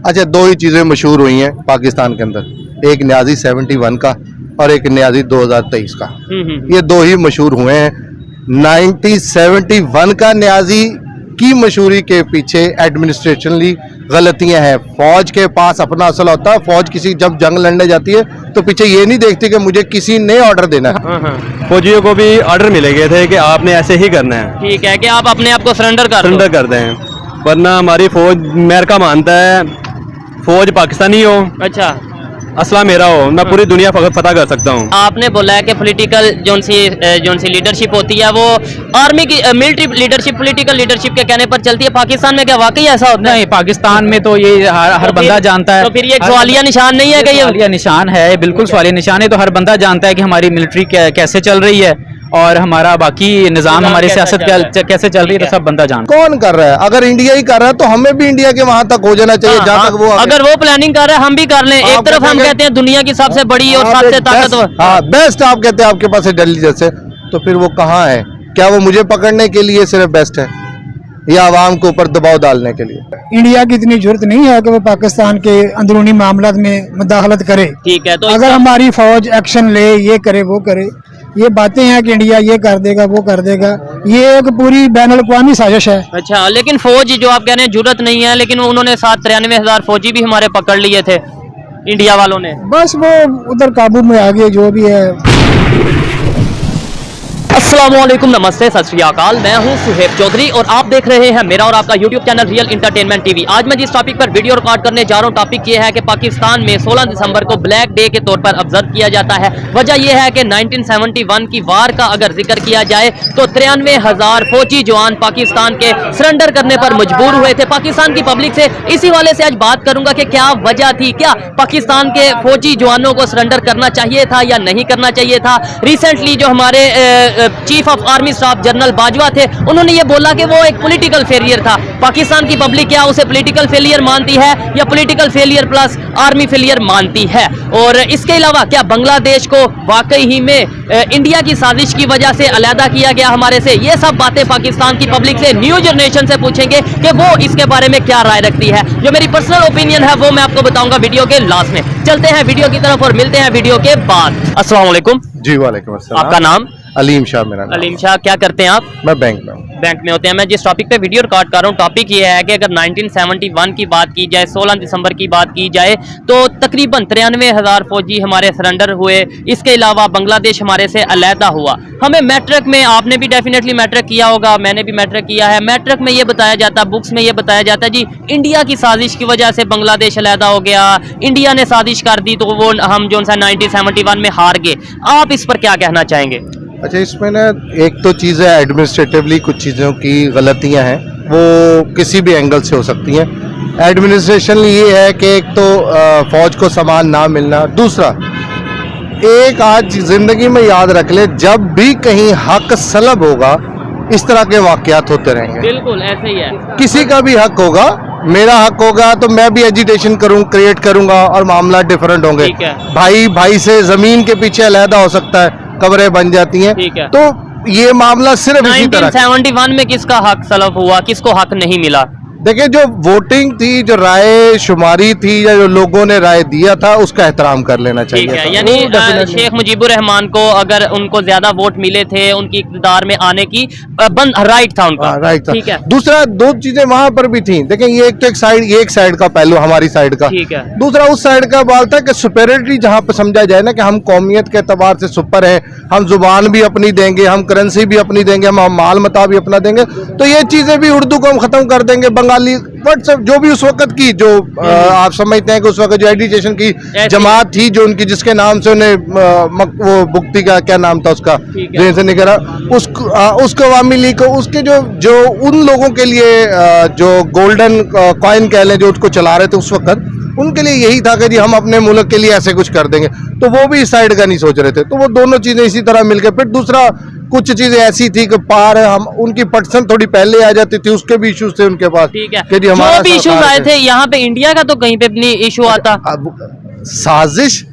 अच्छा, दो ही चीज़ें मशहूर हुई हैं पाकिस्तान के अंदर, एक न्याजी 71 का और एक न्याजी 2023 का। ये दो ही मशहूर हुए हैं। 1971 का न्याजी की मशहूरी के पीछे एडमिनिस्ट्रेशनली गलतियां हैं। फौज के पास अपना असला होता है, फौज किसी जब जंग लड़ने जाती है तो पीछे ये नहीं देखती कि मुझे किसी ने ऑर्डर देना है। फौजियों को भी ऑर्डर मिले गए थे कि आपने ऐसे ही करना है, ठीक है, कि आप अपने आप को सरेंडर कर दें, वरना हमारी फौज अमेरिका मानता है फौज पाकिस्तानी हो, अच्छा, असला मेरा हो, मैं पूरी दुनिया फतह कर सकता हूँ। आपने बोला है कि पॉलिटिकल जोन सी लीडरशिप होती है वो आर्मी की मिलिट्री लीडरशिप पॉलिटिकल लीडरशिप के कहने पर चलती है। पाकिस्तान में क्या वाकई ऐसा होता है? नहीं, पाकिस्तान में तो ये हर बंदा जानता है। तो फिर ये सवालिया निशान नहीं है? सवालिया निशान है, बिल्कुल सवालिया निशान है। तो हर बंदा जानता है कि हमारी मिलिट्री कैसे चल रही है और हमारा बाकी निजाम, हमारी सियासत कैसे चल रही है, तो सब बंदा जानता है। कौन कर रहा है? अगर इंडिया ही कर रहा है तो हमें भी इंडिया के वहां तक हो जाना चाहिए जहां तक वो। अगर वो प्लानिंग कर रहा है हम भी कर लें। एक तरफ हम कहते हैं दुनिया की सबसे बड़ी और सबसे ताकतवर, हाँ बेस्ट आप कहते हैं आपके पास है दिल्ली जैसे, तो फिर वो कहाँ है? क्या वो मुझे पकड़ने के लिए सिर्फ बेस्ट है या आवाम के ऊपर दबाव डालने के लिए? इंडिया की इतनी जरूरत नहीं है कि वो पाकिस्तान के अंदरूनी मामलात में मुदाखलत करे। ठीक है, तो अगर हमारी फौज एक्शन ले, ये करे वो करे, ये बातें हैं कि इंडिया ये कर देगा वो कर देगा, ये एक पूरी बैनुल अक़वामी साजिश है। अच्छा, लेकिन फौज जो आप कह रहे हैं जरूरत नहीं है, लेकिन उन्होंने 93,000 फौजी भी हमारे पकड़ लिए थे इंडिया वालों ने। बस वो उधर काबू में आ गए, जो भी है। अस्सलामुअलैकुम, नमस्ते, सत श्री अकाल। मैं हूं सुहेब चौधरी और आप देख रहे हैं मेरा और आपका YouTube channel real entertainment TV. आज मैं जिस टॉपिक पर वीडियो रिकॉर्ड करने जा रहा हूं, टॉपिक ये है कि पाकिस्तान में 16 दिसंबर को ब्लैक डे के तौर पर ऑब्जर्व किया जाता है। वजह यह है कि 1971 की वार का अगर जिक्र किया जाए तो 93,000 फौजी जवान पाकिस्तान के सरेंडर करने पर मजबूर हुए थे। पाकिस्तान की पब्लिक से इसी वाले से आज बात करूंगा कि क्या वजह थी, क्या पाकिस्तान के फौजी जवानों को सरेंडर करना चाहिए था या नहीं करना चाहिए था। रिसेंटली जो हमारे chief of army staff general Bajwa थे, उन्होंने ये बोला कि वो एक पॉलिटिकल फेलियर था। पाकिस्तान की पब्लिक क्या उसे पॉलिटिकल फेलियर मानती है या political failure plus army failure मानती है? और इसके अलावा क्या बांग्लादेश को वाकई ही में इंडिया की साजिश की वजह से अलहदा किया गया हमारे से? ये सब बातें पाकिस्तान की पब्लिक से, न्यू जनरेशन से पूछेंगे कि वो इसके बारे में क्या राय रखती है। जो मेरी पर्सनल ओपिनियन है वो मैं आपको बताऊंगा वीडियो के लास्ट में। चलते हैं वीडियो की तरफ और मिलते हैं वीडियो के बाद। अस्सलाम वालेकुम। जी वालेकुम अस्सलाम। आपका नाम? अलीम शाह मेरा नाम। अलीम शाह, क्या करते हैं आप? मैं बैंक में हूँ। बैंक में होते हैं। मैं जिस टॉपिक पे वीडियो रिकॉर्ड कर रहा हूँ, टॉपिक ये है कि अगर 1971 की बात की जाए, 16 दिसंबर की बात की जाए, तो तकरीबन 93,000 फौजी हमारे सरेंडर हुए। इसके अलावा बांग्लादेश हमारे से अलहदा हुआ। हमें मैट्रिक में, आपने भी डेफिनेटली मैट्रिक किया होगा, मैंने भी मैट्रिक किया है, मैट्रिक में ये बताया जाता, बुक्स में ये बताया जाता जी इंडिया की साजिश की वजह से बांग्लादेश अलहदा हो गया, इंडिया ने साजिश कर दी तो वो हम जो 1971 में हार गए। आप इस पर क्या कहना चाहेंगे? अच्छा, इसमें ना एक तो चीज़ है एडमिनिस्ट्रेटिवली कुछ चीज़ों की गलतियां हैं, वो किसी भी एंगल से हो सकती हैं। एडमिनिस्ट्रेशन ये है कि एक तो फौज को सामान ना मिलना, दूसरा एक आज जिंदगी में याद रख ले, जब भी कहीं हक सलब होगा इस तरह के वाकयात होते रहेंगे। बिल्कुल ऐसे ही है, किसी का भी हक होगा, मेरा हक होगा तो मैं भी एजिटेशन क्रिएट करूंगा और मामला डिफरेंट होंगे। भाई भाई से जमीन के पीछे अलहदा हो सकता है, कब्रें बन जाती हैं। तो ये मामला सिर्फ इसी तरह। 1971 में किसका हक सलब हुआ, किसको हक नहीं मिला? देखिए, जो वोटिंग थी, जो राय शुमारी थी या जो लोगों ने राय दिया था, उसका एहतराम कर लेना चाहिए था। यानी शेख मुजीबुर रहमान को अगर उनको ज्यादा वोट मिले थे, उनकी इक़्तिदार में आने की राइट था उनका, राइट था। ठीक है। दूसरा, दो चीजें वहां पर भी थी। देखें, ये एक तो एक साइड का पहलू हमारी साइड का, ठीक है। दूसरा उस साइड का बात था कि सुपेरियरिटी जहां पर समझा जाए ना कि हम कौमियत के एतबार से सुपर हैं, हम जुबान भी अपनी देंगे, हम करेंसी भी अपनी देंगे, हम माल मता भी अपना देंगे, तो ये चीजें भी उर्दू को हम खत्म कर देंगे, बंगाली व्हाट्सएप जो भी उस वक्त की जो आप समझते हैं कि उस वक्त जो एजुकेशन की जमात थी, जो उनकी जिसके नाम से उन्हें वो भुगती का क्या नाम था उसका जेल से निकला, उसको अवामी लीग को, उसके जो उन लोगों के लिए जो गोल्डन कॉइन कह लें, जो उसको चला रहे थे उस वक्त, उनके लिए यही था कि जी हम अपने मुल्क के लिए ऐसे कुछ कर देंगे। तो वो भी इस साइड का नहीं सोच रहे थे। तो वो दोनों चीजें इसी तरह मिलकर, फिर दूसरा कुछ चीजें ऐसी थी कि पार हम उनकी पटसन थोड़ी पहले आ जाती थी, उसके भी इश्यूज थे उनके पास। ठीक है, कि जी हमारा जो भी इश्यूज आए थे यहाँ पे, इंडिया का तो कहीं पे भी नहीं इशू आता। साजिश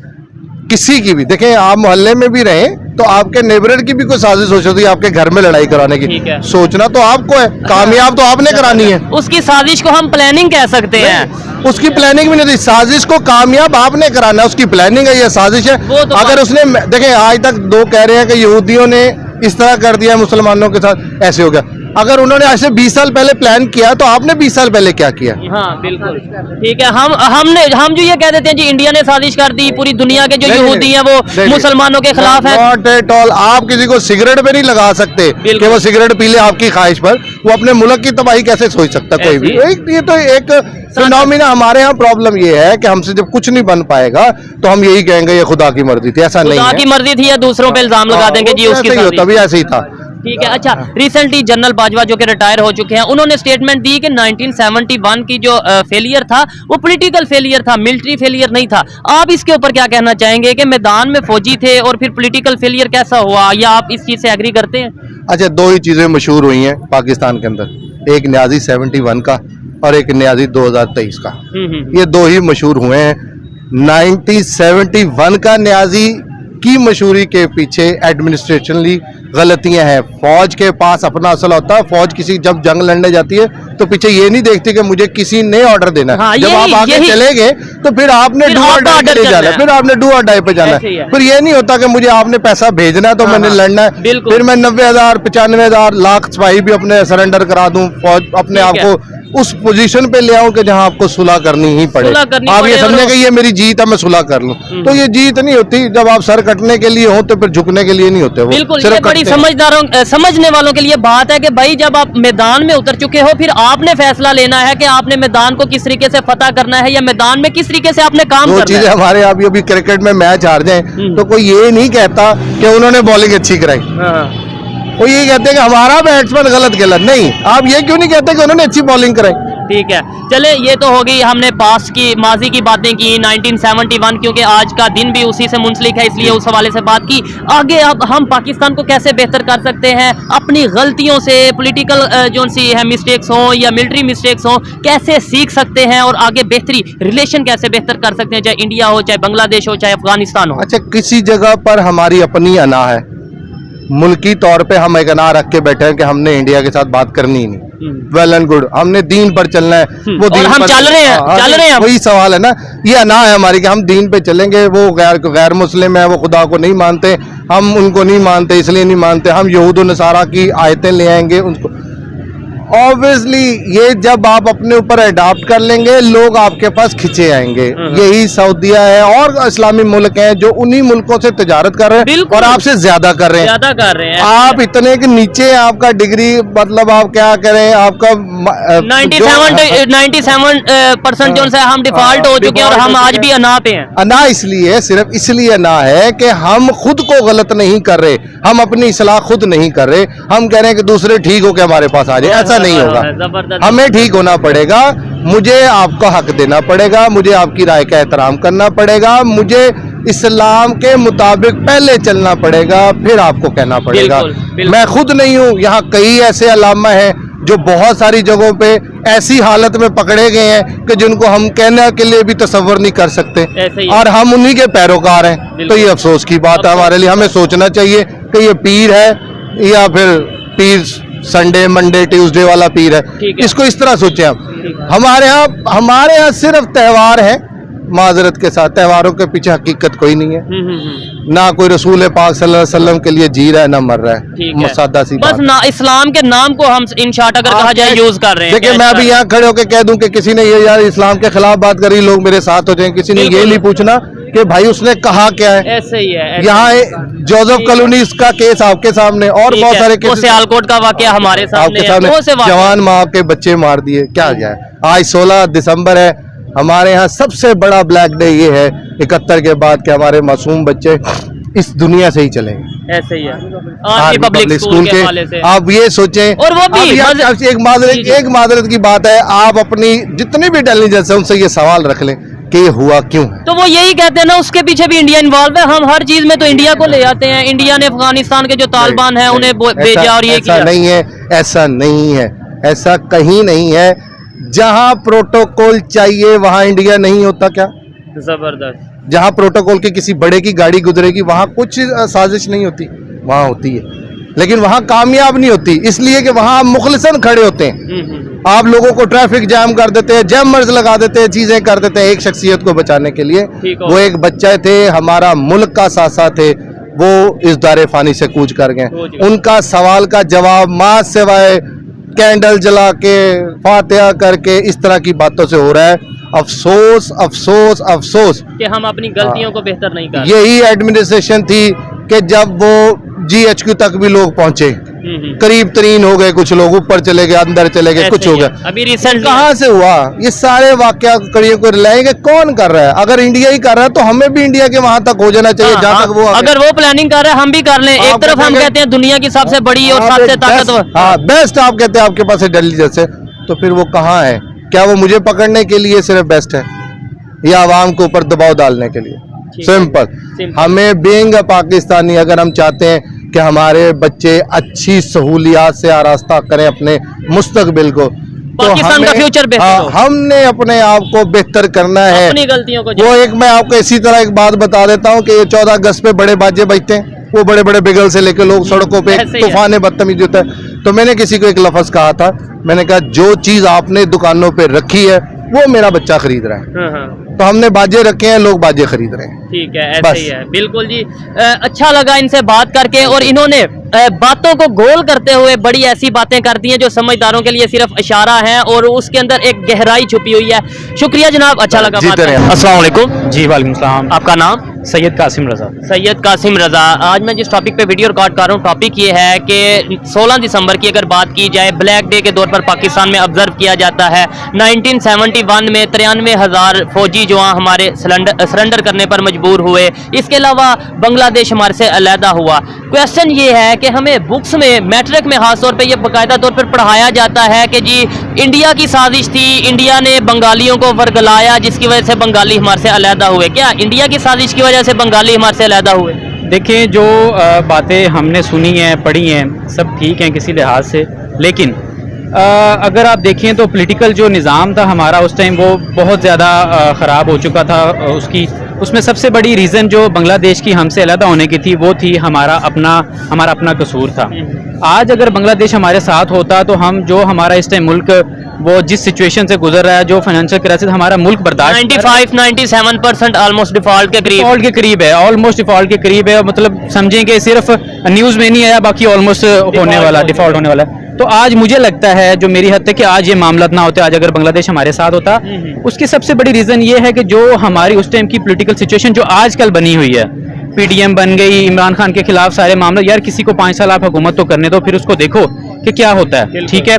किसी की भी देखें, आप मोहल्ले में भी रहें तो आपके नेबरर की भी कोई साजिश हो सकती है आपके घर में लड़ाई कराने की। ठीक है। सोचना तो आपको है, कामयाब तो आपने करानी है। उसकी साजिश को हम प्लानिंग कह सकते हैं। उसकी प्लानिंग भी नहीं थी, साजिश को कामयाब आपने कराना है, उसकी प्लानिंग है, ये साजिश है। वो तो अगर उसने देखें, आज तक दो कह रहे हैं कि यहूदियों ने इस तरह कर दिया मुसलमानों के साथ, ऐसे हो गया। अगर उन्होंने आज से 20 साल पहले प्लान किया तो आपने 20 साल पहले क्या किया? हाँ बिल्कुल ठीक है। हम जो ये कह देते हैं जी इंडिया ने साजिश कर दी, पूरी दुनिया के जो नहीं, यहूदी हैं वो नहीं, मुसलमानों के खिलाफ है। Not at all. आप किसी को सिगरेट पे नहीं लगा सकते कि वो सिगरेट पी ले आपकी ख्वाहिश पर। वो अपने मुल्क की तबाही कैसे सोच सकता कोई भी? ये तो एक फिनोमिना। हमारे यहाँ प्रॉब्लम ये है कि हमसे जब कुछ नहीं बन पाएगा तो हम यही कहेंगे ये खुदा की मर्जी थी। ऐसा नहीं है, खुदा की मर्जी थी या दूसरों पे इल्जाम लगा देंगे जी उसकी साजिश। तभी ऐसे ही था। ठीक है। अच्छा, रिसेंटली जनरल बाजवा जो कि रिटायर हो चुके हैं, उन्होंने स्टेटमेंट दी कि 1971 की जो फेलियर था वो पॉलिटिकल फेलियर था, मिलिट्री फेलियर नहीं था। आप इसके ऊपर क्या कहना चाहेंगे कि मैदान में फौजी थे और फिर पॉलिटिकल फेलियर कैसा हुआ, या आप इस चीज से एग्री करते हैं? अच्छा, दो ही चीजें मशहूर हुई हैं पाकिस्तान के अंदर, एक न्याजी 71 का और एक न्याजी 2023 का। ये दो ही मशहूर हुए हैं। 1971 का न्याजी की मशहूरी के पीछे एडमिनिस्ट्रेशनली गलतियां हैं। फौज के पास अपना असला होता है, फौज किसी जब जंग लड़ने जाती है तो पीछे ये नहीं देखती कि मुझे किसी ने ऑर्डर देना है। हाँ, जब आप आगे चले गए तो फिर आपने डू और डाई पे जाना है, फिर आपने डू और डाई पे जाना है। फिर ये नहीं होता कि मुझे आपने पैसा भेजना है तो मैंने लड़ना है, फिर मैं 90,000 95,000 लाख सिपाही भी अपने सरेंडर करा दूं, फौज अपने आप को उस पोजीशन पे ले आऊं कि जहां आपको सुलह करनी ही पड़े। आप ये समझे कि ये मेरी जीत है, मैं सुलह कर लूं, तो ये जीत नहीं होती। जब आप सर कटने के लिए हो तो फिर झुकने के लिए नहीं होते वो। बिल्कुल, ये बड़ी समझने वालों के लिए बात है कि भाई जब आप मैदान में उतर चुके हो फिर आपने फैसला लेना है कि आपने मैदान को किस तरीके से फतह करना है या मैदान में किस तरीके से आपने काम करना है। चीजें हमारे आप अभी क्रिकेट में मैच हार जाए तो कोई ये नहीं कहता कि उन्होंने बॉलिंग अच्छी कराई, वो यही कहते हैं कि हमारा बैट्समैन गलत खेला। नहीं, आप ये क्यों नहीं कहते कि उन्होंने अच्छी बॉलिंग कराई? ठीक है, चले ये तो हो गई, हमने पास्ट की माजी की बातें की 1971, क्योंकि आज का दिन भी उसी से मुंसलिक है, इसलिए उस हवाले से बात की। आगे अब हम पाकिस्तान को कैसे बेहतर कर सकते हैं अपनी गलतियों से, पॉलिटिकल जो सी है मिस्टेक्स हों या मिलिट्री मिस्टेक्स हों, कैसे सीख सकते हैं और आगे बेहतरी रिलेशन कैसे बेहतर कर सकते हैं, चाहे इंडिया हो, चाहे बांग्लादेश हो, चाहे अफगानिस्तान हो। अच्छा, किसी जगह पर हमारी अपनी अना है, मुल्की तौर पे हम एक अना रख के बैठे हैं कि हमने इंडिया के साथ बात करनी ही नहीं। वेल एंड गुड, हमने दीन पर चलना है, वो दीन हम पर चल रहे हैं, वही सवाल है ना। ये अना है हमारी कि हम दीन पे चलेंगे। वो गैर मुस्लिम है, वो खुदा को नहीं मानते, हम उनको नहीं मानते, इसलिए नहीं मानते। हम यहूद नसारा की आयतें ले आएंगे उनको। ऑब्वियसली ये जब आप अपने ऊपर अडॉप्ट कर लेंगे, लोग आपके पास खिंचे आएंगे। यही सऊदीया है और इस्लामी मुल्क हैं जो उन्हीं मुल्कों से तिजारत कर रहे हैं और आपसे ज्यादा कर रहे हैं। आप इतने के नीचे, आपका डिग्री मतलब आप क्या करें, आपका 97% जो है हम डिफॉल्ट हो चुके हैं और हम आज भी अना पे हैं। अना इसलिए, सिर्फ इसलिए अना है कि हम खुद को गलत नहीं कर रहे, हम अपनी इस्लाह खुद नहीं कर रहे। हम कह रहे हैं कि दूसरे ठीक हो के हमारे पास आ जाए, ऐसा नहीं होगा। हमें ठीक होना पड़ेगा, मुझे आपका हक देना पड़ेगा, मुझे आपकी राय का एहतराम करना पड़ेगा, मुझे इस्लाम के मुताबिक पहले चलना पड़ेगा, फिर आपको कहना पड़ेगा। मैं खुद नहीं हूँ, यहाँ कई ऐसे अलामा हैं जो बहुत सारी जगहों पे ऐसी हालत में पकड़े गए हैं कि जिनको हम कहने के लिए भी तसव्वुर नहीं कर सकते, और हम उन्हीं के पैरोकार हैं। तो ये अफसोस की बात है हमारे लिए। हमें सोचना चाहिए कि ये पीर है या फिर पीर संडे मंडे ट्यूसडे वाला पीर है, इसको इस तरह सोचें आप। हमारे यहाँ सिर्फ त्योहार है, माजरत के साथ त्योहारों के पीछे हकीकत कोई नहीं है। ना कोई रसूल पाक सल्लल्लाहु अलैहि वसल्लम के लिए जी रहा है, ना मर रहा है। सादा सी बस ना इस्लाम के नाम को हम इन शॉर्ट अगर कहा जाए यूज कर रहे हैं। देखिए, मैं अभी यहाँ खड़े होकर कह दूं कि किसी ने ये यार इस्लाम के खिलाफ बात करी, लोग मेरे साथ हो जाएं। किसी ने ये नहीं पूछना कि भाई उसने कहा क्या है। ऐसे ही है। यहाँ जोसेफ कॉलोनी का केस आपके सामने और बहुत सारे केस, सियालकोट का वाकया हमारे सामने, जवान माँ के बच्चे मार दिए। क्या जाए, आज 16 दिसंबर है, हमारे यहाँ सबसे बड़ा ब्लैक डे ये है 71 के बाद कि हमारे मासूम बच्चे इस दुनिया से ही चलेंगे। ऐसे ही है पब्लिक स्कूल के। आप ये सोचें, और वो भी एक माजरत की बात है, आप अपनी जितनी भी इंटेलिजेंस है उनसे ये सवाल रख लें कि ये हुआ क्यों है। तो वो यही कहते हैं ना, उसके पीछे भी इंडिया इन्वॉल्व है। हम हर चीज में तो इंडिया को ले आते हैं। इंडिया ने अफगानिस्तान के जो तालिबान है उन्हें भेजा और ये किया। नहीं है, ऐसा नहीं है, ऐसा कहीं नहीं है। जहां प्रोटोकॉल चाहिए वहां इंडिया नहीं होता क्या? जबरदस्त। जहाँ प्रोटोकॉल की किसी बड़े की गाड़ी गुजरेगी वहाँ कुछ साजिश नहीं होती, वहाँ होती है, लेकिन वहाँ कामयाब नहीं होती, इसलिए कि वहाँ आप मुखलिसन खड़े होते हैं। आप लोगों को ट्रैफिक जैम कर देते हैं, जैमर्स लगा देते हैं, चीजें कर देते हैं एक शख्सियत को बचाने के लिए। वो एक बच्चे थे, हमारा मुल्क का सासा थे, वो इस दारे फानी से कूच कर गए। उनका सवाल का जवाब माँ सिवाय कैंडल जला के फातिहा करके इस तरह की बातों से हो रहा है। अफसोस अफसोस अफसोस कि हम अपनी गलतियों को बेहतर नहीं कर यही एडमिनिस्ट्रेशन थी कि जब वो GHQ तक भी लोग पहुंचे, करीब तरीन हो गए, कुछ लोग ऊपर चले गए, अंदर चले गए, कुछ हो गया। अभी रिसेंट कहाँ से हुआ ये सारे वाकया कड़ियों को रिलाएंगे? कौन कर रहा है? अगर इंडिया ही कर रहा है तो हमें भी इंडिया के वहां तक हो जाना चाहिए जहाँ तक वो अगर वो प्लानिंग कर रहे हैं हम भी कर लें। एक तरफ हम कहते हैं दुनिया की सबसे बड़ी और सबसे ताकतवर, हाँ बेस्ट आप कहते हैं आपके पास है दिल्ली जैसे, तो फिर वो कहाँ है? क्या वो मुझे पकड़ने के लिए सिर्फ बेस्ट है या आवाम के ऊपर दबाव डालने के लिए? सिंपल। हमें बीइंग पाकिस्तानी अगर हम चाहते हैं कि हमारे बच्चे अच्छी सहूलियात से आरास्ता करें अपने मुस्तकबिल को, तो पाकिस्तान का फ्यूचर बेहतर हो। हमने अपने आप को बेहतर करना है। अपनी गलतियों को वो एक मैं आपको इसी तरह एक बात बता देता हूँ कि ये 14 अगस्त पे बड़े बाजे बजते हैं, वो बड़े बड़े बिगल से लेके लोग सड़कों पे तूफान बदतमीजी होता है। तो मैंने किसी को एक लफ्ज कहा था, मैंने कहा जो चीज आपने दुकानों पे रखी है वो मेरा बच्चा खरीद रहा है। तो हमने बाजे रखे हैं, लोग बाजे खरीद रहे हैं। ठीक है, ऐसा ही है। बिल्कुल जी, अच्छा लगा इनसे बात करके, और इन्होंने बातों को गोल करते हुए बड़ी ऐसी बातें कर दी हैं जो समझदारों के लिए सिर्फ इशारा है और उसके अंदर एक गहराई छुपी हुई है। शुक्रिया जनाब, अच्छा लगा बात करके। अस्सलाम वालेकुम जी वालेकुम सलाम। आपका नाम? सैयद कासिम रजा। सैयद कासिम रजा। आज मैं जिस टॉपिक पे वीडियो रिकॉर्ड कर रहा हूँ, टॉपिक ये है कि 16 दिसंबर की अगर बात की जाए, ब्लैक डे के तौर पर पाकिस्तान में ऑब्जर्व किया जाता है। 1971 में 93,000 फौजी जो हमारे सरेंडर करने पर मजबूर हुए। इसके अलावा बांग्लादेश हमारे से अलहदा हुआ। क्वेश्चन ये है कि हमें बुक्स में, मैट्रिक में खास तौर पे ये बाकायदा तौर पर पढ़ाया जाता है कि जी इंडिया की साजिश थी, इंडिया ने बंगालियों को वर्गलाया जिसकी वजह से बंगाली हमारे से अलहदा हुए। क्या इंडिया की साजिश की वजह से बंगाली हमारे से अलहदा हुए? देखिए, जो बातें हमने सुनी हैं, पढ़ी हैं, सब ठीक हैं किसी लिहाज से, लेकिन अगर आप देखें तो पॉलिटिकल जो निज़ाम था हमारा उस टाइम वो बहुत ज़्यादा ख़राब हो चुका था। उसमें सबसे बड़ी रीज़न जो बांग्लादेश की हमसे अलग होने की थी वो थी हमारा अपना कसूर था। आज अगर बांग्लादेश हमारे साथ होता तो हम जो हमारा इस टाइम मुल्क वो जिस सिचुएशन से गुजर रहा है, जो फाइनेंशियल क्राइसिस हमारा मुल्क बर्दाश्त 95-97% ऑलमोस्ट डिफॉल्ट के करीब है, ऑलमोस्ट डिफॉल्ट के करीब है। मतलब समझें कि सिर्फ न्यूज़ में नहीं आया, बाकी ऑलमोस्ट होने वाला, डिफॉल्ट होने वाला है। तो आज मुझे लगता है, जो मेरी हद तक, कि आज ये मामला ना होते, आज अगर बांग्लादेश हमारे साथ होता, उसकी सबसे बड़ी रीज़न ये है कि जो हमारी उस टाइम की पॉलिटिकल सिचुएशन जो आजकल बनी हुई है, PDM बन गई, इमरान खान के खिलाफ सारे मामले, यार किसी को 5 साल आप हुकूमत तो करने दो, फिर उसको देखो कि क्या होता है। ठीक है,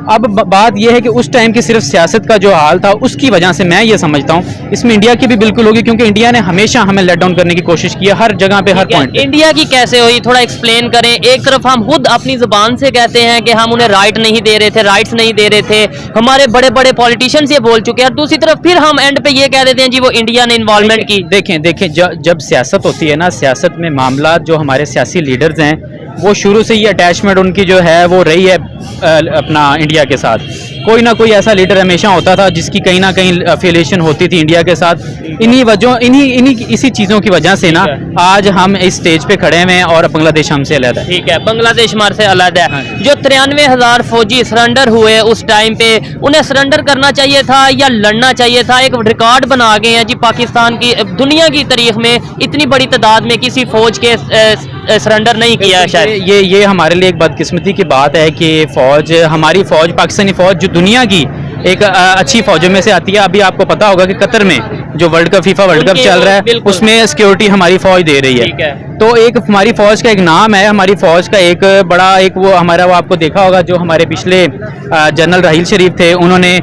अब बात यह है कि उस टाइम की सिर्फ सियासत का जो हाल था उसकी वजह से मैं ये समझता हूँ इसमें इंडिया की भी बिल्कुल होगी, क्योंकि इंडिया ने हमेशा हमें लेट डाउन करने की कोशिश की है हर जगह पे, हर पॉइंट। इंडिया की कैसे हुई, थोड़ा एक्सप्लेन करें। एक तरफ हम खुद अपनी जुबान से कहते हैं कि हम उन्हें राइट नहीं दे रहे थे, राइट्स नहीं दे रहे थे, हमारे बड़े बड़े पॉलिटिशियंस ये बोल चुके हैं, और दूसरी तरफ फिर हम एंड पे ये कह देते हैं जी वो इंडिया ने इन्वॉल्वमेंट की। देखें जब सियासत होती है ना, सियासत में मामला, जो हमारे सियासी लीडर्स हैं वो शुरू से ही अटैचमेंट उनकी जो है वो रही है अपना इंडिया के साथ। कोई ना कोई ऐसा लीडर हमेशा होता था जिसकी कहीं ना कहीं अफिलिएशन होती थी इंडिया के साथ। इसी चीज़ों की वजह से ना आज हम इस स्टेज पे खड़े हैं और बांग्लादेश हमसे अलग है। ठीक है, बांग्लादेश हमारे से अलग है। जो 93,000 फौजी सरेंडर हुए उस टाइम पे, उन्हें सरेंडर करना चाहिए था या लड़ना चाहिए था? एक रिकॉर्ड बना गए हैं जी पाकिस्तान की, दुनिया की तारीख में इतनी बड़ी तादाद में किसी फौज के सरेंडर नहीं किया। शायद ये हमारे लिए एक बदकिस्मती की बात है कि हमारी फौज, पाकिस्तानी फौज जो दुनिया की एक अच्छी फौजों में से आती है। अभी आपको पता होगा कि कतर में जो फीफा वर्ल्ड कप चल रहा है उसमें सिक्योरिटी हमारी फौज दे रही है। तो एक हमारी फौज का एक नाम है, हमारी फौज का एक बड़ा वो आपको देखा होगा, जो हमारे पिछले जनरल राहील शरीफ थे, उन्होंने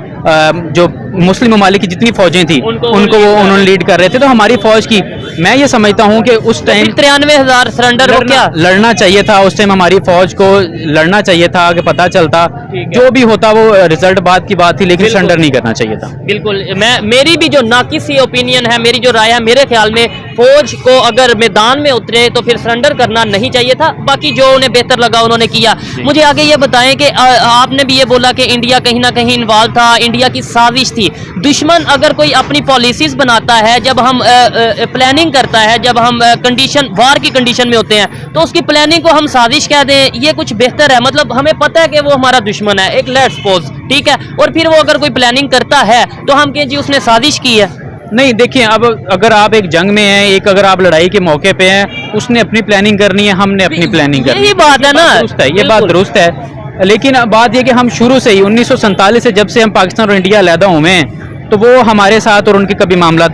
जो मुस्लिम ममालिक की जितनी फौजें थी उनको उन्होंने लीड कर रहे थे। तो हमारी फौज की, मैं ये समझता हूँ कि उस टाइम 93,000 सरेंडर लड़ना चाहिए था। उस टाइम हमारी फौज को लड़ना चाहिए था कि पता चलता जो भी होता वो रिजल्ट बात की बात थी, लेकिन सरेंडर नहीं करना चाहिए था। बिल्कुल, मेरी भी जो नाकिस ओपिनियन है, मेरी जो राय है, मेरे ख्याल में फौज को अगर मैदान में उतरे तो फिर सरेंडर करना नहीं चाहिए था, बाकी जो उन्हें बेहतर लगा उन्होंने किया। मुझे आगे ये बताएं कि आपने भी ये बोला कि इंडिया कहीं ना कहीं इन्वॉल्व था, इंडिया की साजिश थी। दुश्मन अगर कोई अपनी पॉलिसीज बनाता है, जब हम प्लानिंग करता है, जब हम कंडीशन वार की कंडीशन में होते हैं, तो उसकी प्लानिंग को हम साजिश कह दें, ये कुछ बेहतर है। मतलब हमें पता है कि वो हमारा दुश्मन है, एक लेट्स सपोज, ठीक है, और फिर वो अगर कोई प्लानिंग करता है तो हम कहें जी उसने साजिश की है। नहीं, देखिए, अब अगर आप एक जंग में हैं, एक अगर आप लड़ाई के मौके पे हैं, उसने अपनी प्लानिंग करनी है, हमने अपनी प्लानिंग करनी है, यही बात है ना, दुरुस्त है, ये बात दुरुस्त है। लेकिन बात ये कि हम शुरू से ही 1947 से जब से हम पाकिस्तान और इंडिया अलहदा हुए हैं, तो वो हमारे साथ और उनके कभी मामला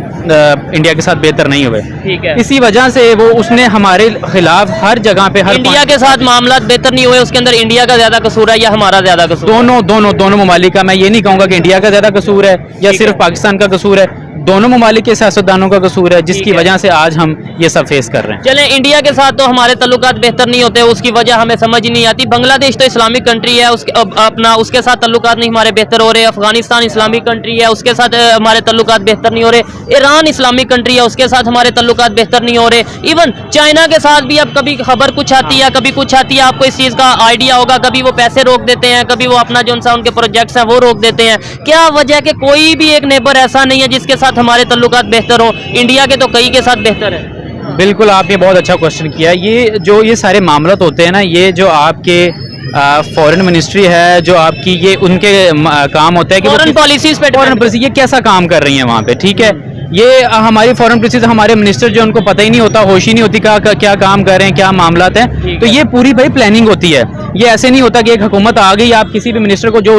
इंडिया के साथ बेहतर नहीं हुए। ठीक है, इसी वजह से वो उसने हमारे खिलाफ हर जगह पे हर इंडिया के साथ मामला बेहतर नहीं हुए, उसके अंदर इंडिया का ज्यादा कसूर है या हमारा ज्यादा कसूर? दोनों ममालिक का। मैं ये नहीं कहूंगा कि इंडिया का ज्यादा कसूर है या सिर्फ पाकिस्तान का कसूर है, दोनों ममालिक के सियासतदानों का कसूर है, जिसकी वजह से आज हम ये सब फेस कर रहे हैं। चले, इंडिया के साथ तो हमारे तल्लुकात बेहतर नहीं होते, उसकी वजह हमें समझ ही नहीं आती। बांग्लादेश तो इस्लामिक कंट्री है, उसके साथ तल्लुकात नहीं हमारे बेहतर हो रहे। अफगानिस्तान इस्लामिक कंट्री है, उसके साथ हमारे तल्लुकात बेहतर नहीं हो रहे। ईरान इस्लामिक कंट्री है, उसके साथ हमारे तल्लुकात बेहतर नहीं हो रहे। इवन चाइना के साथ भी अब कभी खबर कुछ आती है, कभी कुछ आती है, आपको इस चीज का आइडिया होगा। कभी वो पैसे रोक देते हैं, कभी वो अपना जो उनके प्रोजेक्ट्स हैं वो रोक देते हैं। क्या वजह है कि कोई भी एक नेबर ऐसा नहीं है जिसके साथ हमारे तल्लुकात बेहतर हो? इंडिया के तो कई के साथ बेहतर है। बिल्कुल, आपने बहुत अच्छा क्वेश्चन किया। ये सारे मामलात होते हैं ना, ये जो आपके फॉरेन मिनिस्ट्री है, जो आपकी ये उनके काम होता है कि फॉरेन पॉलिसीज पे फॉरेन पॉलिसी ये कैसा काम कर रही है वहाँ पे, ठीक है। ये हमारी फॉरेन पॉलिसी, हमारे मिनिस्टर जो उनको पता ही नहीं होता, होश ही नहीं होती क्या काम कर रहे हैं, क्या मामलात हैं। तो ये पूरी भाई प्लानिंग होती है। ये ऐसे नहीं होता कि एक हुकूमत आ गई, आप किसी भी मिनिस्टर को जो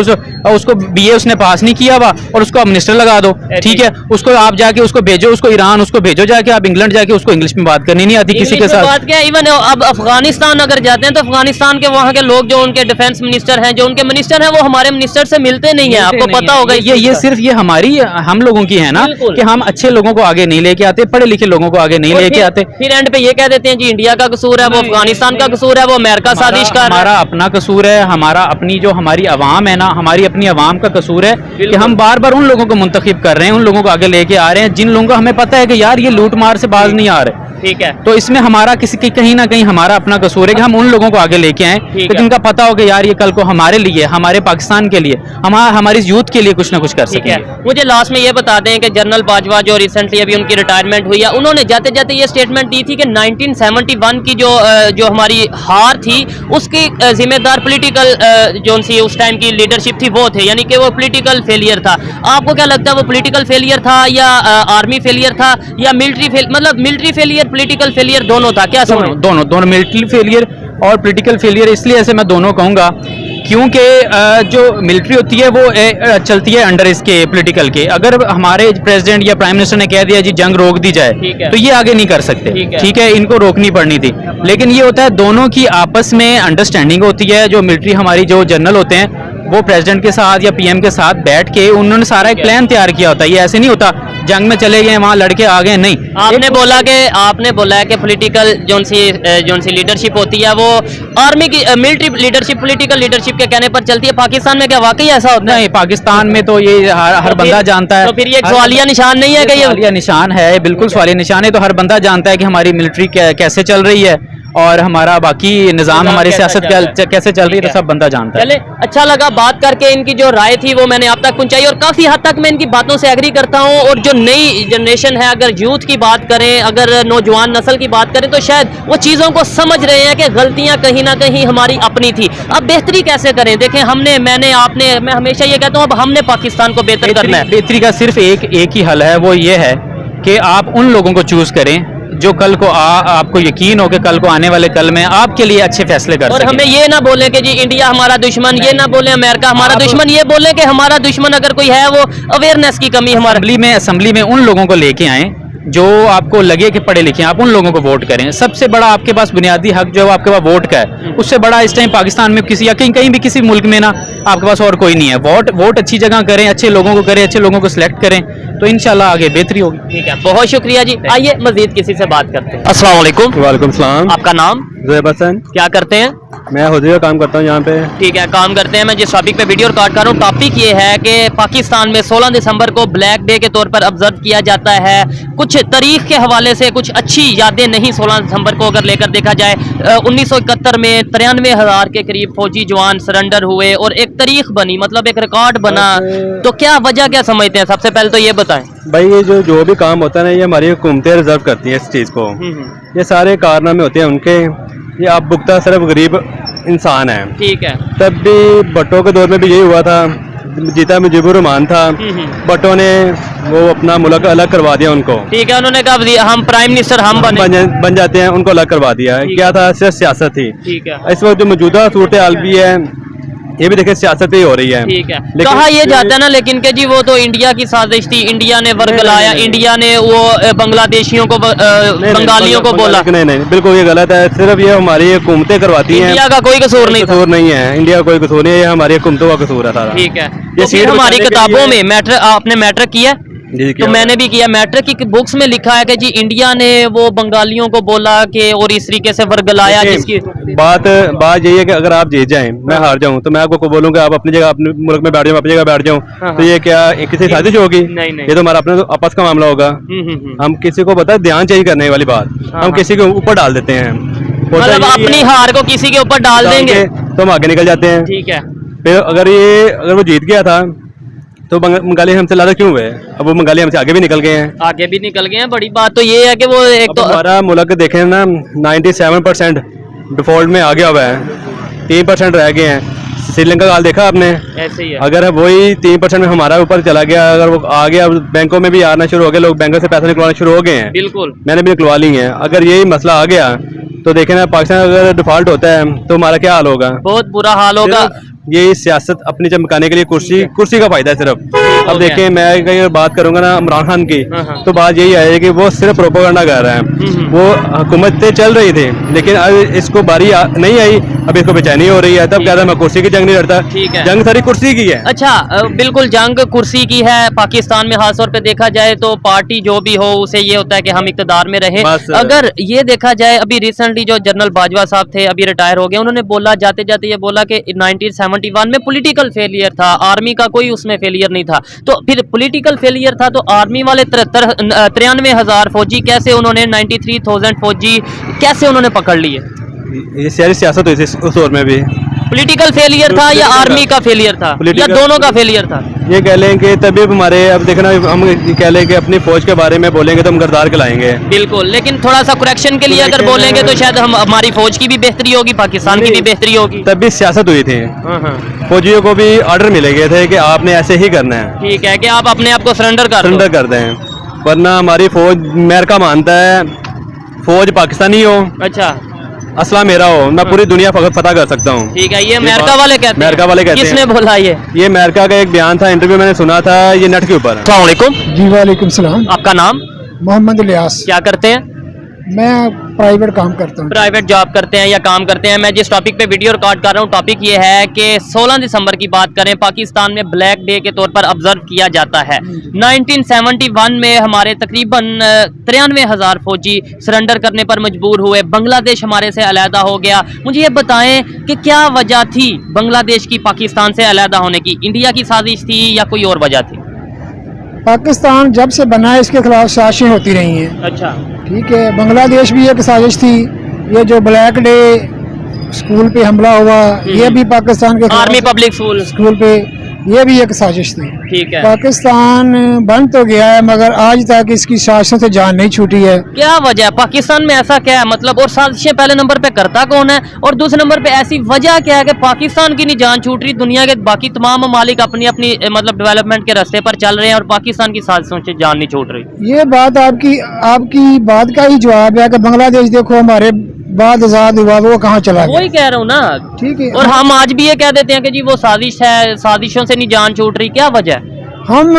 उसको बीए उसने पास नहीं किया हुआ और उसको आप मिनिस्टर लगा दो, ठीक है। उसको आप जाके उसको भेजो, उसको ईरान उसको भेजो जाके, आप इंग्लैंड जाके उसको इंग्लिश में बात करनी नहीं आती किसी के साथ। बात क्या, इवन अब अफगानिस्तान अगर जाते हैं तो अफगानिस्तान के वहाँ के लोग जो उनके डिफेंस मिनिस्टर हैं, जो उनके मिनिस्टर हैं, वो हमारे मिनिस्टर से मिलते नहीं है, आपको पता होगा। ये सिर्फ ये हमारी हम लोगों की है ना कि हम अच्छे लोगों को आगे नहीं लेके आते, पढ़े लिखे लोगों को आगे नहीं लेके आते। फिर एंड पे ये कह देते हैं जी इंडिया का कसूर है, वो अफगानिस्तान का कसूर है, वो अमेरिका साजिश कर, हमारा अपना कसूर है, हमारा अपनी जो हमारी अवाम है ना, हमारी अपनी अवाम का कसूर है कि हम बार बार उन लोगों को मुंतखब कर रहे हैं, उन लोगों को आगे लेके आ रहे हैं जिन लोगों को हमें पता है कि यार ये लूट मार से बाज नहीं आ रहे। ठीक है, तो इसमें हमारा किसी की कहीं ना कहीं हमारा अपना कसूर है कि हम उन लोगों को आगे लेके आए कि जिनका पता हो कि यार ये कल को हमारे लिए, हमारे पाकिस्तान के लिए, हमारी यूथ के लिए कुछ ना कुछ कर सके। मुझे लास्ट में ये बता दें कि जनरल बाजवा जो रिसेंटली अभी उनकी रिटायरमेंट हुई है, उन्होंने जाते जाते ये स्टेटमेंट दी थी कि 1971 की जो हमारी हार थी उसकी जिम्मेदार पॉलिटिकल जो सी उस टाइम की लीडरशिप थी वो थे, यानी कि वो पॉलिटिकल फेलियर था। आपको क्या लगता है, वो पॉलिटिकल फेलियर था या आर्मी फेलियर था या मिलिट्री फेलियर, पॉलिटिकल फेलियर दोनों था? क्या समझ? दोनों मिलिट्री फेलियर और पॉलिटिकल फेलियर। इसलिए ऐसे मैं दोनों कहूंगा क्योंकि जो मिलिट्री होती है वो चलती है अंडर इसके पॉलिटिकल के। अगर हमारे प्रेसिडेंट या प्राइम मिनिस्टर ने कह दिया जी जंग रोक दी जाए तो ये आगे नहीं कर सकते, ठीक है, इनको रोकनी पड़नी थी। लेकिन ये होता है दोनों की आपस में अंडरस्टैंडिंग होती है। जो मिलिट्री हमारी जो जनरल होते हैं वो प्रेसिडेंट के साथ या पीएम के साथ बैठ के उन्होंने सारा एक प्लान तैयार किया होता है। ये ऐसे नहीं होता जंग में चले गए वहां लड़के आ गए, नहीं। आपने बोला है कि पॉलिटिकल जोन सी लीडरशिप होती है वो आर्मी की, मिलिट्री लीडरशिप पॉलिटिकल लीडरशिप के कहने पर चलती है। पाकिस्तान में क्या वाकई ऐसा होता है? नहीं, पाकिस्तान में तो ये हर बंदा जानता है। तो फिर ये एक सवालिया निशान नहीं है? कि सवालिया निशान है, बिल्कुल सवालिया निशान है। तो हर बंदा जानता है कि हमारी मिलिट्री कैसे चल रही है और हमारा बाकी निजाम, हमारी सियासत कैसे चल रही है, तो सब बंदा जानता है। चले, अच्छा लगा बात करके। इनकी जो राय थी वो मैंने आप तक पहुंचाई और काफी हद तक मैं इनकी बातों से एग्री करता हूं। और जो नई जनरेशन है, अगर यूथ की बात करें, अगर नौजवान नस्ल की बात करें, तो शायद वो चीजों को समझ रहे हैं कि गलतियां कहीं ना कहीं हमारी अपनी थी। अब बेहतरी कैसे करें? देखें, मैं हमेशा ये कहता हूं अब हमने पाकिस्तान को बेहतर करना है। बेहतरी का सिर्फ एक ही हल है, वो ये है कि आप उन लोगों को चूज करें जो कल को आपको यकीन हो कि कल को आने वाले कल में आपके लिए अच्छे फैसले कर और हमें ये ना बोले कि जी इंडिया हमारा दुश्मन, ये ना बोले अमेरिका हमारा दुश्मन, ये बोले कि हमारा दुश्मन अगर कोई है वो अवेयरनेस की कमी हमारे असेंबली में उन लोगों को लेके आए जो आपको लगे कि पढ़े लिखे, आप उन लोगों को वोट करें। सबसे बड़ा आपके पास बुनियादी हक जो है आपके पास वोट का है। उससे बड़ा इस टाइम पाकिस्तान में किसी या कहीं भी किसी मुल्क में ना आपके पास और कोई नहीं है। वोट अच्छी जगह करें, अच्छे लोगों को करें, अच्छे लोगों को सिलेक्ट करें, तो इंशाल्लाह आगे बेहतरी होगी। ठीक है, बहुत शुक्रिया जी। आइए मजीद किसी से बात करते हैं। अस्सलाम वालेकुम। वालेकुम सलाम। आपका नाम? ज़ुहैब हसन। क्या करते हैं? मैं हौजे का काम करता हूँ यहाँ पे। ठीक है, काम करते हैं। मैं जिस टॉपिक पे वीडियो रिकॉर्ड कर रहा हूँ, टॉपिक ये है कि पाकिस्तान में 16 दिसंबर को ब्लैक डे के तौर पर ऑब्जर्व किया जाता है। कुछ तारीख के हवाले से कुछ अच्छी यादें नहीं 16 दिसंबर को अगर लेकर देखा जाए। 1971 में 93,000 के करीब फौजी जवान सरेंडर हुए और एक तारीख बनी, मतलब एक रिकॉर्ड बना। तो क्या वजह क्या समझते हैं? सबसे पहले तो ये बताएं भाई, ये जो भी काम होता है ना, ये हमारी हुकूमतें रिजर्व करती हैं इस चीज़ को। ये सारे कारनामे होते हैं उनके। ये आप भुगता सिर्फ गरीब इंसान है। ठीक है। तब भी भट्टो के दौर में भी यही हुआ था। जीता मुजीबुर रहमान था, भट्टो ने वो अपना मुल्क अलग करवा दिया उनको। ठीक है, उन्होंने कहा हम प्राइम मिनिस्टर हम बन जाते हैं, उनको अलग करवा दिया। क्या था? सिर्फ सियासत थी। ठीक है। इस वक्त जो मौजूदा सूरत हाल भी है, ये भी देखिए सियासत ही हो रही है। ठीक है। कहा ये जाता है ना लेकिन कि जी वो तो इंडिया की साजिश थी, इंडिया ने वर्गलाया, इंडिया ने वो बांग्लादेशियों को बंगालियों को बोला। नहीं, बिल्कुल ये गलत है। सिर्फ ये हमारी हुकूमतें करवाती हैं। इंडिया का कोई कसूर नहीं, कसूर नहीं है। इंडिया का कोई कसूर नहीं है, ये हमारी हुकूमतों का कसूर है सारा। ठीक है। ये तो फिर हमारी किताबों में मैट्रिक, आपने मैट्रिक किया? जी, तो मैंने भी किया। मैट्रिक की बुक्स में लिखा है कि जी इंडिया ने वो बंगालियों को बोला कि और इस तरीके से वर्गलाया। जिसकी बात यही है कि अगर आप जीत जाएं, मैं हार जाऊं, तो मैं आपको बोलूंगा आप अपनी जगह अपने मुल्क में बैठ जाओ, अपनी जगह बैठ जाओ। तो ये क्या किसी साजिश होगी? नहीं। ये तो हमारा अपने आपस का मामला होगा। हम किसी को पता है ध्यान चेंज करने वाली बात हम किसी के ऊपर डाल देते हैं। मतलब अपनी हार को किसी के ऊपर डाल देंगे तो हम आगे निकल जाते हैं। ठीक है। फिर अगर वो जीत गया था तो बंगाली हमसे ज्यादा क्यों हुए? अब वो बंगाली हमसे आगे भी निकल गए हैं। आगे भी निकल गए हैं। बड़ी बात तो ये है कि वो एक तो हमारा मुल्क देखें ना, 97% डिफॉल्ट में आ गया हुआ है, 3% रह गए हैं। श्रीलंका का हाल देखा आपने? ऐसे ही है। अगर वही 3% में हमारा ऊपर चला गया, अगर वो आ गया, बैंकों में भी आना शुरू हो गया, लोग बैंकों से पैसा निकलवाना शुरू हो गए हैं। बिल्कुल, मैंने भी निकलवा ली हैं। अगर यही मसला आ गया तो देखें ना, पाकिस्तान अगर डिफॉल्ट होता है तो हमारा क्या हाल होगा? बहुत बुरा हाल होगा। ये सियासत अपनी चमकाने के लिए कुर्सी का फायदा है सिर्फ। अब देखिए, मैं अगर बात करूंगा ना इमरान खान की, तो बात यही है कि वो सिर्फ प्रोपेगेंडा कर रहा है। वो हुकूमतें चल रही थी, लेकिन अब इसको बारी नहीं आई, अब इसको बेचैनी हो रही है। तब कहता है मैं कुर्सी की जंग नहीं लड़ता। ठीक है। जंग सारी कुर्सी की है। अच्छा, बिल्कुल जंग कुर्सी की है। पाकिस्तान में खासतौर पे देखा जाए तो पार्टी जो भी हो उसे ये होता है कि हम इक़्तिदार में रहे। अगर ये देखा जाए, अभी रिसेंटली जो जनरल बाजवा साहब थे, अभी रिटायर हो गए, उन्होंने बोला जाते जाते ये बोला कि 1971 में पॉलिटिकल फेलियर था, आर्मी का कोई उसमें फेलियर नहीं था। तो फिर पॉलिटिकल फेलियर था तो आर्मी वाले 93,000 फौजी कैसे उन्होंने 93,000 फौजी कैसे उन्होंने पकड़ लिए? ये सारी सियासत हुई थी उस दौर में भी। पॉलिटिकल फेलियर था या आर्मी का फेलियर था या दोनों का फेलियर था? ये कह लें कि तभी हमारे, अब देखना, हम कह लें कि अपनी फौज के बारे में बोलेंगे तो हम गरदार कहलाएंगे। बिल्कुल, लेकिन थोड़ा सा करेक्शन के लिए अगर बोलेंगे तो शायद हमारी फौज की भी बेहतरी होगी, पाकिस्तान की भी बेहतरी होगी। तब भी सियासत हुई थी, फौजियों को भी ऑर्डर मिले गए थे कि आपने ऐसे ही करना है। ठीक है, कि आप अपने आप को सरेंडर कर दें, वरना हमारी फौज, अमेरिका मानता है फौज पाकिस्तानी हो, अच्छा, असला मेरा हो, मैं पूरी दुनिया फतह कर सकता हूँ। ठीक है, ये अमेरिका वाले कहते हैं। अमेरिका वाले कहते हैं। किसने बोला ये अमेरिका का एक बयान था, इंटरव्यू मैंने सुना था, ये नेट के ऊपर। अस्सलाम वालेकुम। जी वालेकुम सलाम। आपका नाम? मोहम्मद इलियास। क्या करते हैं? मैं प्राइवेट काम करता हूँ। प्राइवेट जॉब करते हैं या काम करते हैं? मैं जिस टॉपिक पे वीडियो रिकॉर्ड कर रहा हूँ, टॉपिक ये है कि 16 दिसंबर की बात करें, पाकिस्तान में ब्लैक डे के तौर पर ऑब्जर्व किया जाता है। 1971 में हमारे तकरीबन 93,000 फौजी सरेंडर करने पर मजबूर हुए, बांग्लादेश हमारे से अलहदा हो गया। मुझे ये बताएं कि क्या वजह थी बांग्लादेश की पाकिस्तान से अलहदा होने की? इंडिया की साजिश थी या कोई और वजह थी? पाकिस्तान जब से बना है इसके खिलाफ साजिशें होती रही हैं। अच्छा, ठीक है। बांग्लादेश भी एक साजिश थी। ये जो ब्लैक डे स्कूल पे हमला हुआ, ये भी पाकिस्तान के आर्मी पब्लिक स्कूल पे, ये भी एक साजिश थी। ठीक है। पाकिस्तान बन तो गया है मगर आज तक इसकी साजिशों से जान नहीं छूटी है। क्या वजह है? पाकिस्तान में ऐसा क्या है, मतलब, और साजिशें पहले नंबर पे करता कौन है, और दूसरे नंबर पे ऐसी वजह क्या है कि पाकिस्तान की नहीं जान छूट रही? दुनिया के बाकी तमाम ममालिक अपनी अपनी मतलब डेवलपमेंट के रास्ते पर चल रहे हैं और पाकिस्तान की साजिशों से जान नहीं छूट रही। ये बात आपकी बात का ही जवाब है कि बांग्लादेश देखो हमारे बाद आजाद हुआ, वो कहाँ चला गया? वही कह रहा हूँ ना। ठीक है। और हम आज भी ये कह देते हैं कि जी वो साजिश है, साजिशों से नहीं जान छूट रही। क्या वजह है? हम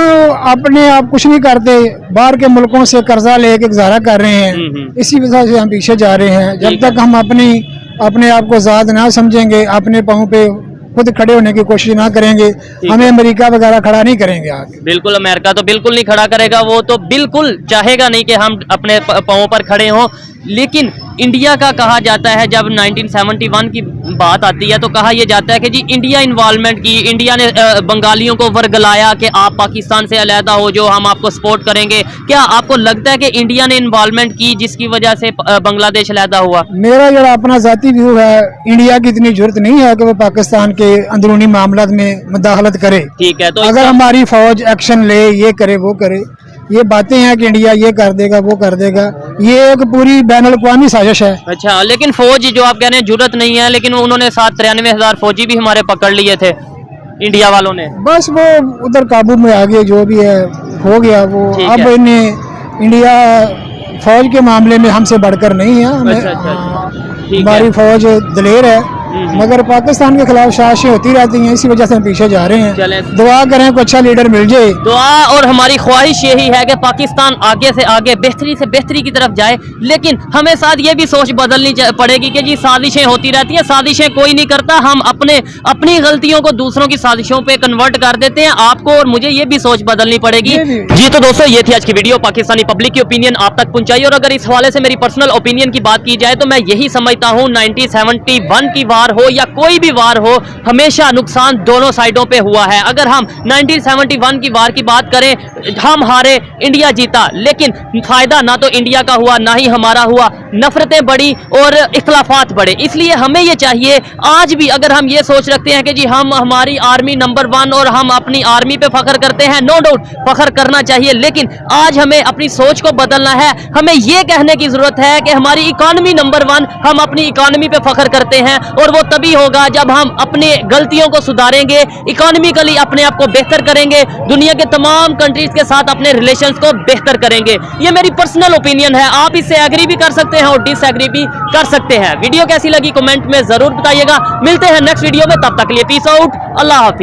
अपने आप कुछ नहीं करते, बाहर के मुल्कों से कर्जा लेके गुजारा कर रहे हैं, इसी वजह से हम पीछे जा रहे हैं। जब तक हम अपने आप को आजाद ना समझेंगे, अपने पाँव पे खुद खड़े होने की कोशिश ना करेंगे, हमें अमेरिका वगैरह खड़ा नहीं करेंगे आगे। बिल्कुल, अमेरिका तो बिल्कुल नहीं खड़ा करेगा, वो तो बिल्कुल चाहेगा नहीं कि हम अपने पाँव पर खड़े हों। लेकिन इंडिया का कहा जाता है, जब 1971 की बात आती है तो कहा यह जाता है कि जी इंडिया इन्वॉल्वमेंट की, इंडिया ने बंगालियों को वर्गलाया कि आप पाकिस्तान से अलहदा हो, जो हम आपको सपोर्ट करेंगे। क्या आपको लगता है कि इंडिया ने इन्वॉल्वमेंट की जिसकी वजह से बांग्लादेश अलहदा हुआ? मेरा जरा अपना जाती व्यू है, इंडिया की इतनी जरूरत नहीं है कि वो पाकिस्तान के अंदरूनी मामला में मुदाखलत करे। ठीक है, तो अगर हमारी फौज एक्शन ले, ये करे वो करे, ये बातें हैं कि इंडिया ये कर देगा वो कर देगा, ये एक पूरी बैनुल-अक़वामी साजिश है। अच्छा, लेकिन फौज जो आप कह रहे हैं जरूरत नहीं है, लेकिन उन्होंने 93,000 फौजी भी हमारे पकड़ लिए थे इंडिया वालों ने। बस वो उधर काबू में आ गए, जो भी है हो गया वो। ठीक अब है। इन्हें इंडिया फौज के मामले में हमसे बढ़कर नहीं है। अच्छा, ठीक है। हमारी फौज दलेर है, मगर पाकिस्तान के खिलाफ साजिशें होती रहती हैं, इसी वजह से हम पीछे जा रहे चलें। हैं। दुआ करें कोई अच्छा लीडर मिल जाए। दुआ और हमारी ख्वाहिश यही है कि पाकिस्तान आगे से आगे बेहतरी से बेहतरी की तरफ जाए, लेकिन हमें साथ ये भी सोच बदलनी पड़ेगी कि जी साजिशें होती रहती हैं, साजिशें कोई नहीं करता, हम अपनी गलतियों को दूसरों की साजिशों पे कन्वर्ट कर देते हैं। आपको और मुझे ये भी सोच बदलनी पड़ेगी। जी तो दोस्तों, ये थी आज की वीडियो, पाकिस्तानी पब्लिक की ओपिनियन आप तक पहुंचाई। और अगर इस हवाले से मेरी पर्सनल ओपिनियन की बात की जाए तो मैं यही समझता हूँ 1971 की वार हो या कोई भी वार हो, हमेशा नुकसान दोनों साइडों पे हुआ है। अगर हम 1971 की वार की बात करें, हम हारे, इंडिया जीता, लेकिन फायदा ना तो इंडिया का हुआ ना ही हमारा हुआ, नफरतें बढ़ी और इख्तलाफात बढ़े। इसलिए हमें ये चाहिए, आज भी अगर हम ये सोच रखते हैं कि जी हम हमारी आर्मी नंबर 1 और हम अपनी आर्मी पे फख्र करते हैं, नो डाउट फख्र करना चाहिए, लेकिन आज हमें अपनी सोच को बदलना है। हमें ये कहने की जरूरत है कि हमारी इकॉनमी नंबर 1, हम अपनी इकॉनमी पे फख्र करते हैं, और वो तभी होगा जब हम अपने गलतियों को सुधारेंगे, इकोनॉमिकली अपने आप को बेहतर करेंगे, दुनिया के तमाम कंट्रीज के साथ अपने रिलेशंस को बेहतर करेंगे। ये मेरी पर्सनल ओपिनियन है, आप इससे एग्री भी कर सकते हैं और डिसएग्री भी कर सकते हैं। वीडियो कैसी लगी कमेंट में जरूर बताइएगा। मिलते हैं नेक्स्ट वीडियो में, तब तक के लिए पीस आउट, अल्लाह हाफिज।